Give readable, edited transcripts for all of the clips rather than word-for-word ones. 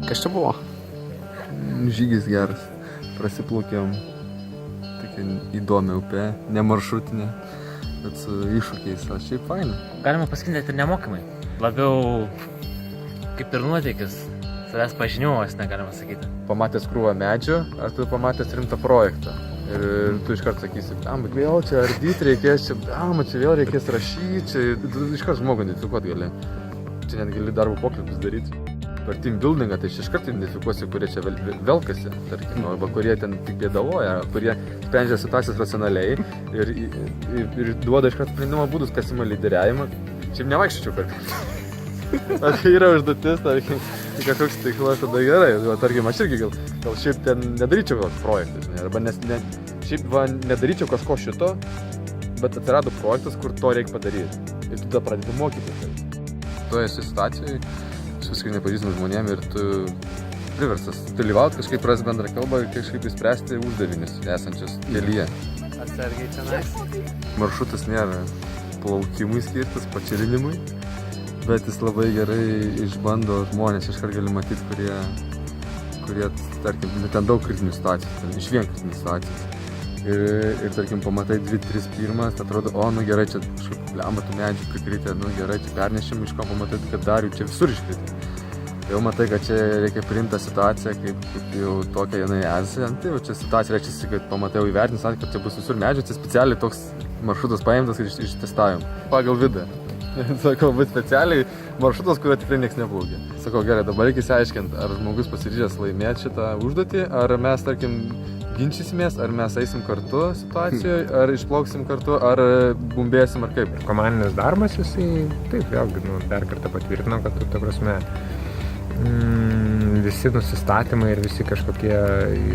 Kas čia buvo? Žygis geras. Prasiplaukėm tokia įdomi upė, ne maršrutinė, bet su iššūkiais, o šiaip faina. Galima pasakyti net ir nemokamai. Labiau kaip ir nuotykis. Savęs pažinimas, negalima sakyti. Pamatęs krūvą medžių, ar tu pamatęs rimtą projektą. Ir tu iškart sakysi, bet vėl čia ardyti reikės, čia vėl reikės rašyti, čia tu iškart žmogų identifikuoti gali. Čia net gali darbo pokalbius daryti. Per team buildingą, tai iškart identifikuosi, kurie čia velkasi, tarkim, arba kurie ten tik bėdavoja, kurie sprendžia situacijas racionaliai ir duoda iškart sprendimo būdus, kas ima lyderiavimą. Šiaip nevaikščiau kartais. Ar kai yra užduotis, tarkim, kažkoks tikslas, tada gerai. Tarkim, aš irgi gal šiaip ten nedaryčiau projektus, arba šiaip nedaryčiau kažko šito, bet atsirado projektas, kur to reikia padaryti. Ir tu tada pradedi mokytis. Tu esi situacijai, su visiškai nepažįstamais žmonėm ir tu priverstas dalyvauti, kažkaip rasti bendrą kalbą ir kažkaip įspręsti uždavinius esančius kelyje. Atsargiai tenais. Maršrutas nėra plaukimui skirtas, pačilinimui. Bet jis labai gerai išbando žmonės, iškart gali matyti, kurie tarkim, ten daug kritinių situacijų, ten iš vien kritinių situacijų. Ir tarkim, pamatai 2-3 pirmas, atrodo, nu gerai, čia kažkaip lemba tų medžių prikritę, nu gerai, čia pernešim, iš ko pamatai, kad dar jų čia visur iškritę. Jau matai, kad čia reikia priimti situaciją, kaip jau tokia jinai esanti, tai čia situacija reiškia, kad pamatai jau įvertinus, kad čia bus visur medžių, tai specialiai toks maršrutas paimtas ir ištestavim pagal vidą. Sakau, bet specialiai maršrutas, kurio tikrai nieks neplaukė. Sakau, gerai, dabar reikia įsiaiškinti, ar žmogus pasiryžęs laimėti šitą užduotį, ar mes, tarkim, ginčysimės, ar mes eisim kartu situacijoje, ar išplauksim kartu, ar bumbėsim, ar kaip. Komandinis darbas, jisai, taip, vėlgi, dar kartą patvirtino, kad tu, ta prasme, visi nusistatymai ir visi kažkokie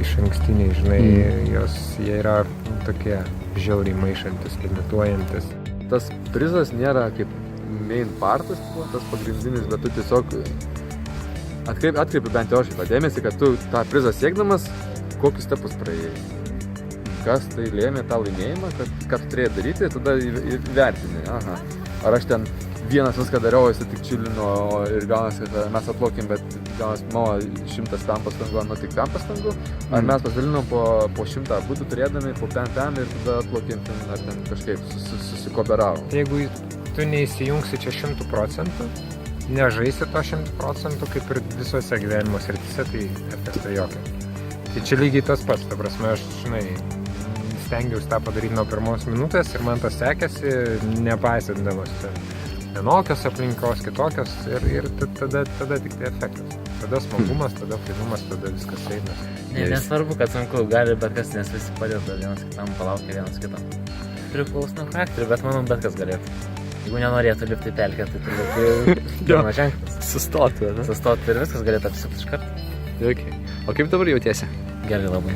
išankstiniai, žinai, jie yra tokie žiauriai maišantis, limituojantis. Tas prizas nėra kaip main partas, tas pagrindinis, bet tu tiesiog atkreipi bent jau šitą dėmesį, kad tu tą prizą siekdamas, kokius stepus praėjai. Kas tai lėmė tą laimėjimą, ką tu turėjai daryti, tada įvertini. Aha. Ar aš ten vienas viską dariau, jis tik čilino ir gaunas, kad mes atplaukėm, bet gaunas mano 100 tam pastangų, nu tik tam pastangų. Ar mes pasidalinom po 100 būtų turėdami, po ten ir tada atplaukėm ten, ar ten kažkaip susikooperavo. Jeigu tu neįsijungsi čia 100%, nežaisi to 100%, kaip ir visose gyvenimo srityse, tai efekto jokio. Tai čia lygiai tas pats, ta prasme, aš, žinai, stengiausi tą padaryti nuo pirmos minutės ir man tas sekėsi, nepaisindamas vienokios aplinkos, kitokios ir tada tik tai efektas. Tada smagumas, tada fainumas, tada viskas eina. Nesvarbu, kad sunku, gali bet kas, nes visi padeda vienas kitam, palaukia vienas kitam. Priklauso nuo charakterio, bet manau, bet kas galėtų. Jeigu nenorėtų lipti į pelkę, tai turbūt pirmas ženklas. Sustoti, ne? Sustoti ir viskas galėtų apsisukti iš karto. Okay. O kaip dabar jautiesi? Gerai labai.